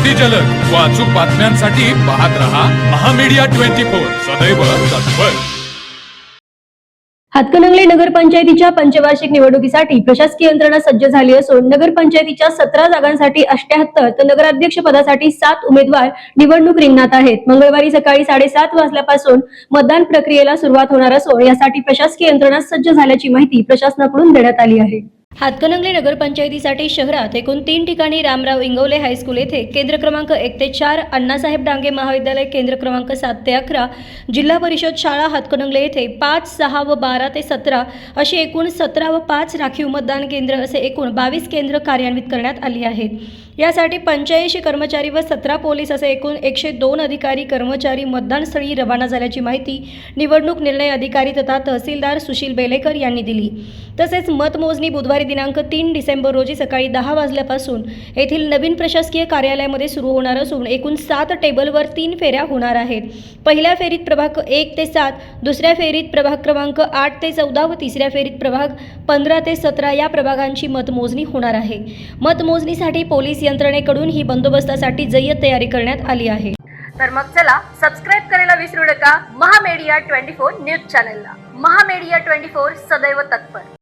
अति जलद व अचूक बातम्यांसाठी पाहत रहा महामीडिया 24 सदैव तत्पर। हातकणंगले नगरपंचायतीच्या पंचवार्षिक निवडणुकीसाठी प्रशासकीय यंत्रणा सज्ज झाली असून नगरपंचायतीच्या 17 जागांसाठी 78 तर नगराध्यक्ष पदासाठी 7 उमेदवार निवडणूक रिंगणात आहेत। मंगळवारी सकाळी 7:30 वाजल्यापासून मतदान प्रक्रियेला सुरुवात होणार असून यासाठी प्रशासकीय यंत्रणा सज्ज झाल्याची माहिती प्रशासनाकडून देण्यात आली आहे। हातकणंगले नगरपंचायतीसाठी शहरात एकूण 3 ठिकाणी रामराव इंगवले हायस्कूल येथे केंद्र क्रमांक 1 ते 4, अण्णासाहेब डांगे महाविद्यालय केंद्र क्रमांक 7 ते 11, जिल्हा परिषद शाळा हातकणंगले येथे 5, 6 व 12 ते 17 अशी एकूण 17 व 5 राखीव मतदान केंद्र असे एकूण 22 केंद्र कार्यान्वित करण्यात आली आहेत। यासाठी 85 कर्मचारी व 17 पोलीस असे एकूण 102 अधिकारी कर्मचारी मतदानस्थळी रवाना झाल्याची माहिती निवडणूक निर्णय अधिकारी तथा तहसीलदार सुशील बेलेकर यांनी दिली। तसेच मतमोजणी बुधवारी दिनांक 3 डिसेंबर रोजी सकाळी 10 वाजल्यापासून येथील नवीन प्रशासकीय कार्यालयामध्ये सुरू होणार असून एकूण 7 टेबलवर 3 फेऱ्या होणार आहेत। पहिल्या फेरीत प्रभाग 1 ते 7, दुसऱ्या फेरीत प्रभाग क्रमांक 8 ते 14 व तिसऱ्या फेरीत प्रभाग 15 ते 17 या प्रभागांची मतमोजणी होणार आहे। मतमोजणीसाठी पोलीस यंत्रणेकडून ही बंदोबस्तासाठी जय्यत तयारी करण्यात आली आहे। तर मग चला सबस्क्राइब करायला विसरू नका महामीडिया 24 न्यूज चॅनलला। महामीडिया 24 सदैव तत्पर।